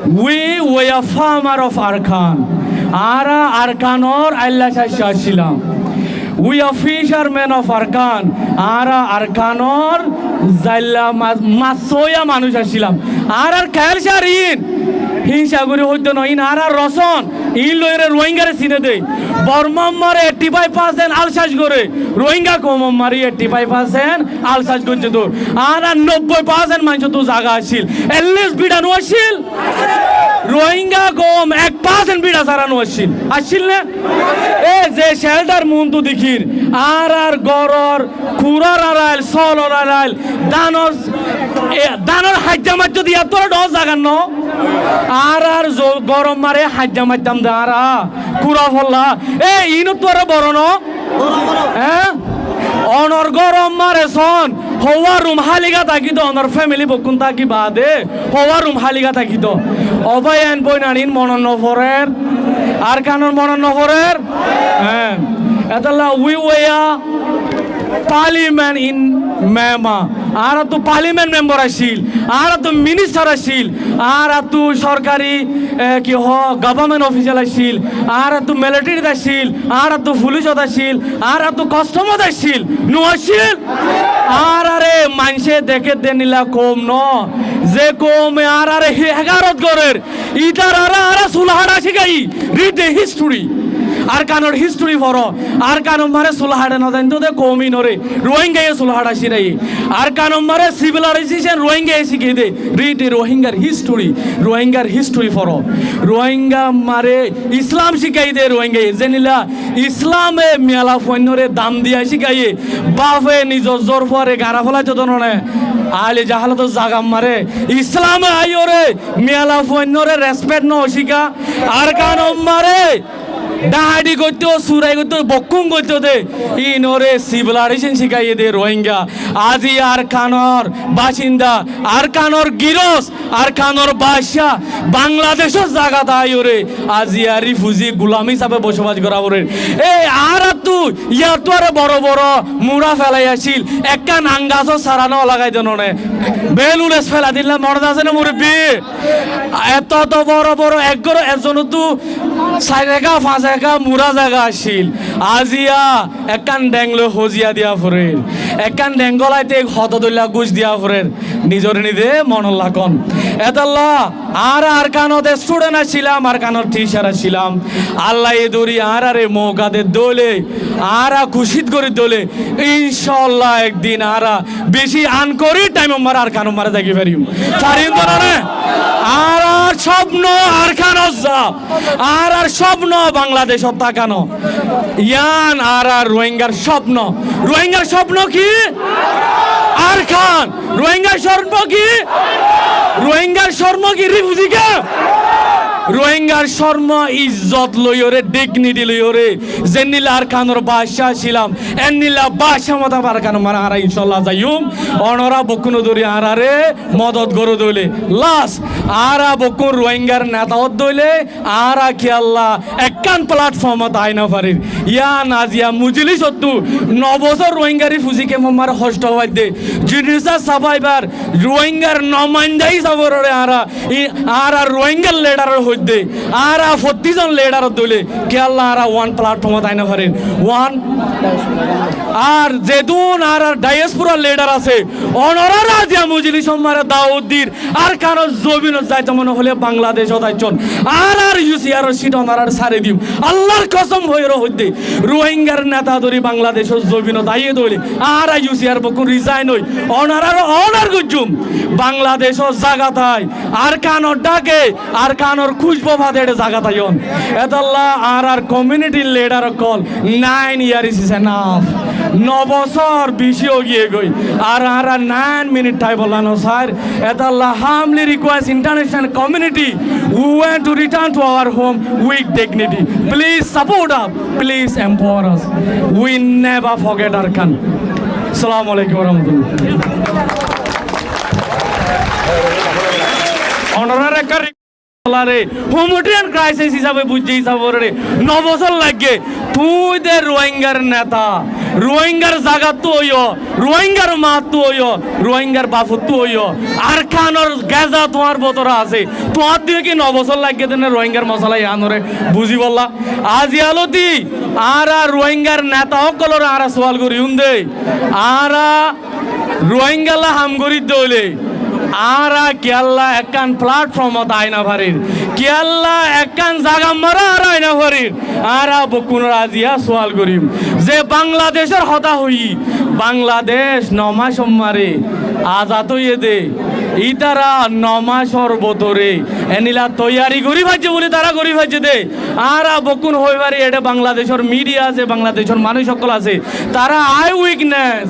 We were a farmer of Arkan. Ara Arkanor Allah Shashilam. We are fishermen of Arkan. Ara Arkanor Zalla Masoya Manusashilam. Ara Kalsharin. হিংসাগুড়ি হইতো না in R Roston in লইরে রোহিঙ্গারে চিনে দেয় বর্মাম মারে 85% আলসাজ করে রোহিঙ্গা কম মারি 85% আলসাজ করছে তো আর 90% মানুষ তো জায়গা আসিল এলিস বিড়ানো আসিল রোহিঙ্গা কম 1% বিড়া সারানো আসিল না এ যে শেল্টার মন তো দেখির আর গরর খুরার আড়াইল সলর আড়াইল দানর হাজ্জা মাজ্জ দিয়া তোর ডস জাগান ন আর গরম মারে হাজ্জা মাজ্জাম দে আর কুড়া ফল্লা এ ইনো তোর বড় ন হ্যাঁ অনর গরম মারে সন হওয়া রুম হালিগা থাকিত অনর ফ্যামিলি বকুন থাকি বাদে হওয়া রুম হালিগা থাকিত অবায়ন বইনানিন মনন নফরের আর কানর মনন নফরের হ্যাঁ এতলা উই ওয়া পার্লিমেন্ট ইন মেমা আর তো পার্লিমেন্ট মেম্বার আসিল আর তো মিনিস্টার আসিল আর তো সরকারি কি হ গভর্নমেন্ট অফিসিয়াল আসিল আর তো মিলিটারি আসিল আর তো পুলিশত আসিল আর তো কাস্টমার আসিল নো আসিল আর আরে মানুষে দেখে দেনিলা কম ন যে কম আর আরে 11 গরের ইটার আর সুলহাড়া শিখাই রিড দ্য হিস্টরি আর কানোর হিস্টরি ফর আর কানোর মারে সুলহাড়া না জানতো দে কমি নরে রোহিঙ্গা সুলহাড়া শিরাই আর কানোর মারে সিভিলাইজেশন রোহিঙ্গা শিখিয়ে দে রিড রোহিঙ্গার হিস্টরি ফর রোহিঙ্গা মারে ইসলাম শিখাই দে রোহিঙ্গা জেনিলা ইসলামে মেলা ফন্যরে দাম দিয়া শিখাই বাপে নিজর জোর ফরে গারা ফলাই তো ননে আলে জাহালত জাগাম মারে ইসলামে আইরে মেলা ফন্যরে রেসপেক্ট ন শিখা আর কানোর মারে দাহাড়ি করতে সুরাই করতে বকুং করতে দে ইনরে সিভিলাইজেশন শিখাইয়ে দে রোহিঙ্গা আজি আর কানর বাসিন্দা আর কানর গিরস আর কানর বাদশা বাংলাদেশের জায়গা তাইরে আজি আর রিফিউজি গোলাম হিসাবে বসবাস করা বলে এই আর তুই ইয়ার তো আরে বড় বড় মুড়া ফেলাই আসিল একটা নাঙ্গাসও সারানো লাগাই দেন নে বেলুলেস ফেলা দিলে মনে আছে না মুরব্বি এত তো বড় বড় একজন তো 4 টাকা 5 টাকা মুড়া জায়গা আসিল আজিয়া একান ডেংলো হজিয়া দিয়া ফুরের একান ডেঙ্গলাইতে হতদুল্লা গুজ দিয়া ফুরের নিজরে নিদে মন লাগন এতাল্লা আর কানতে স্টুডেন্ট আসছিলাম আর কানর টিচার আসছিলাম আল্লাহ এ দৌড়ি আর আরে মৌকাতে দোলে আর খুশিত করে দোলে ইনশাল্লাহ একদিন আর বেশি আন করি টাইম মারা আর কানো মারা দেখি পারিম তো না আর স্বপ্ন আর কানো আর স্বপ্ন বাংলাদেশ তাকানো ইয়ান আর রোহিঙ্গার স্বপ্ন কি আর খান রোহিঙ্গার স্বপ্ন কি রিফিউজি কে রোহিঙ্গার শর্ম ইজ্জত লইরে ডিগনিটি লইরে জেনিলা আর কানোর বাদশা ছিলাম এনিলা বাদশা মতা আর কানো মারা আর ইনশাআল্লাহ যাইম অনরা বকুন দরি আরারে মদত গরো দইলে লাস আরা বকুন রোহিঙ্গার নেতা দইলে আরা কি আল্লাহ একখান প্ল্যাটফর্ম আইনা পারির ইয়া নাজিয়া মুজলিস হতু 9 বছর রোহিঙ্গারি ফুজিকে মার হস্ট হওয়াই দে জিনিসা সাবাইবার রোহিঙ্গার নমাইন্দাই সাবরে আরা রোহিঙ্গার লিডার দে আর 40 জন লিডার দলে কে আল্লাহ আর ওয়ান প্ল্যাটফর্ম তাইনা পারেন ওয়ান আর যেদুন আর ডায়াসপোরা লিডার আছে অনরা রাজিয়া মুজলিস মারে দাউদ্দির আর কারো জবিন যাইতে মনে হলে বাংলাদেশ দাইছন আর ইউসিআর সিট অনার সারে দিম আল্লাহর কসম হইর হইতে রোহিঙ্গার নেতা ধরি বাংলাদেশের জবিন দাইয়ে দলে আর ইউসিআর বকুন রিজাইন হই অনার গুজুম বাংলাদেশের জায়গা তাই আর কানর ডাকে আর কানর খুশবো ভাদের জায়গা তাইন এতাল্লাহ আর community leader call 9 year is enough 9 বছর বেশি গিয়ে গই আর 9 মিনিট টাই বলানো স্যার এতাল্লাহ হামলি request international community who want to return to our home with dignity. Please support us. Please empower us. We never forget our country. Assalamu alaikum warahmatullah. Honorary humanitarian crisis হিসাবে বুঝছি হিসাবে 9 বছর লাগে তুই দে রোহিঙ্গার নেতা রোহিঙ্গার জায়গা তো হইও রোহিঙ্গার মা তো হইও রোহিঙ্গার বাপু তো হইও আর খানোর গেজা তোমার বতরা আছে তোমার দিয়ে কি 9 বছর লাগিয়ে দেন রোহিঙ্গার মশলা আনরে বুঝি বললা আজ আলোতি আর রোহিঙ্গার নেতা সকলের আর সওয়াল করি দে আর রোহিঙ্গালা হামগরি দইলে আর কেল্লা একান প্ল্যাটফর্মত আইনা ভারির কেল্লা একান জাগা মারা আর আইনা ভারির আর বকুন রাজিয়া সওয়াল করিম যে বাংলাদেশের হতা হই বাংলাদেশ 9 মাস মারে আজাদ হইয়ে দে ইতারা 9 মাসর বতরে এনিলা তৈয়ারি করি ভাজছে বলে তারা করি ভাজছে দে আর বকুন হই পারি এটা বাংলাদেশের মিডিয়া আছে বাংলাদেশের মানুষ সকল আছে তারা আই উইকনেস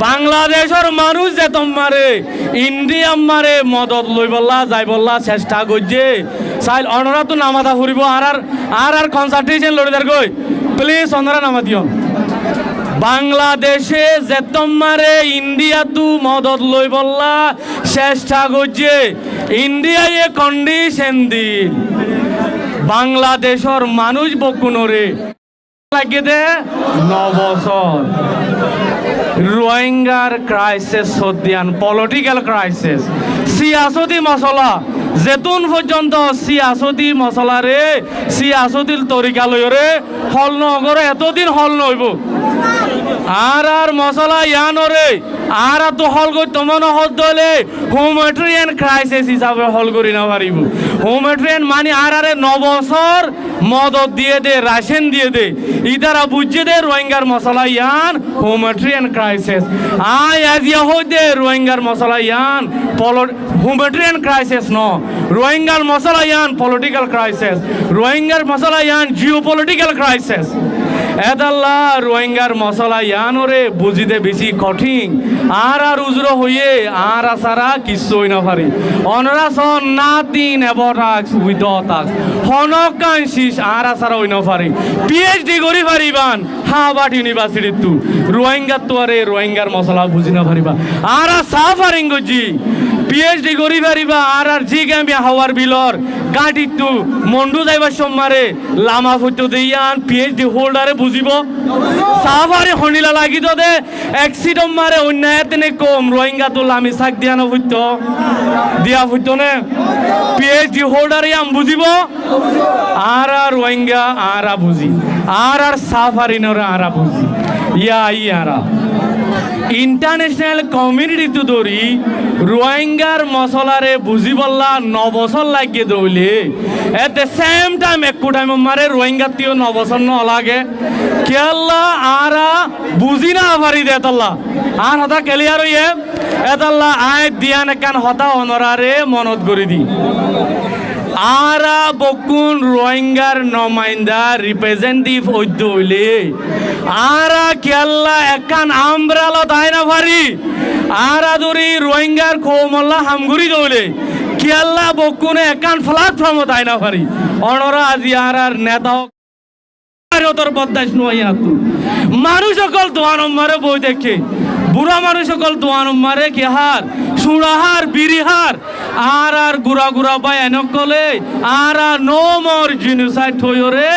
বাংলাদেশের মানুষ যে তোমারে ইন্ডিয়া মারে মদত লই বললা যাই বললা চেষ্টা করছে চাইল অনরা তো নামাতা ফুরিব আর কনসালটেশন লড়িদার গই প্লিজ অনরা নামা দিও বাংলাদেশে যে তোমারে ইন্ডিয়া তু মদত লই বললা চেষ্টা করছে ইন্ডিয়ায় কন্ডিশন দিন বাংলাদেশের মানুষ বকুনরে লাগে দে 9 বছর রোহিঙ্গার ক্রাইসিস সদিয়ান পলিটিক্যাল ক্রাইসিস সিয়াসতি মশলা যেতুন পর্যন্ত সিয়াসতি মশলারে সিয়াসতির তরিকা লইরে হল নগরে এতদিন হল নইব আর মশলা ইয়ানরে আর তো হল কই তমন হল দলে হিউম্যানিটেরিয়ান ক্রাইসিস হিসাবে হল করি না পারিব হিউম্যানিটেরিয়ান মানে আর 9 বছর মদত দিয়ে দে রাশন দিয়ে দে ইদারা বুঝে দে রোহিঙ্গার মশলা ইয়ান হিউম্যানিটেরিয়ান ক্রাইসিস আজিয়া হই দে রোহিঙ্গার মশলা ইয়ান হিউম্যানিটেরিয়ান ক্রাইসিস ন রোহিঙ্গার মশলা ইয়ান পলিটিক্যাল ক্রাইসিস রোহিঙ্গার মশলা ইয়ান জিওপলিটিক্যাল ক্রাইসিস এদাল্লা রোহিঙ্গার মশলা ইয়ানরে বুঝিতে বেশি কঠিন আর উজরো হইয়ে আর সারা কিছু হই না পারি অনরাসন না দিন এবটাক্স উইদটাক্স হনকান শিস আর সারা হই না পারি পিএইচডি করি পারিবান হার্ভার্ড ইউনিভার্সিটি তু রোহিঙ্গার তো আরে রোহিঙ্গার মশলা বুঝি না পারিবা আর সাফারিং গজি পিএইচডি করি পারিবা আর জি গাম্বি হাওয়ার বিলর গাড়ি তু মন্ডু যাইবার সম্মারে লামা ফুটো দিয়ান পিএইচডি হোল্ডারে বুঝিব সাফারি হনিলা লাগি তো দে অ্যাক্সিডেন্ট মারে অন্যায় তেনে কম রোহিঙ্গা তো লামি সাক দিয়ানো ফুটো দিয়া ফুটো নে পিএইচডি হোল্ডারে আম বুঝিব আর রোহিঙ্গা আর বুঝি আর সাফারি নরে আর বুঝি ইয়ারা ইন্টারন্যাশনাল কমিউনিটি তো ধরি রোহিঙ্গার মশলারে বুঝি বললা 9 বছর লাগিয়ে দৌলে এট দ্য সেম টাইম একটু টাইম মারে রোহিঙ্গা তিও 9 বছর ন লাগে কেল্লা আর বুঝি না পারি দে এতল্লা আর হতা ক্লিয়ার হইয়ে এতল্লা আয় দিয়ান একান হতা অনরারে মনত করি দি আরা বকুন রোহিঙ্গার নমাইন্দা রিপ্রেজেন্টেটিভ হইতে হইলে আরা কেল্লা একান আমব্রেলা দায় না পারি আরা ধরি রোহিঙ্গার খোমল্লা হামগুড়ি দৌলে কেল্লা বকুনে একান প্ল্যাটফর্ম দায় না পারি অনরা আজি আর নেতা তোর বদাস নয় মানুষ সকল দোয়া নম্বরে বই দেখে বুড়া মানুষ সকল দোয়া নম্বরে কেহার সুরাহার বিরিহার আর গুড়া গুড়া বাই এনকলে আর নো মোর জিনিসাইড হইরে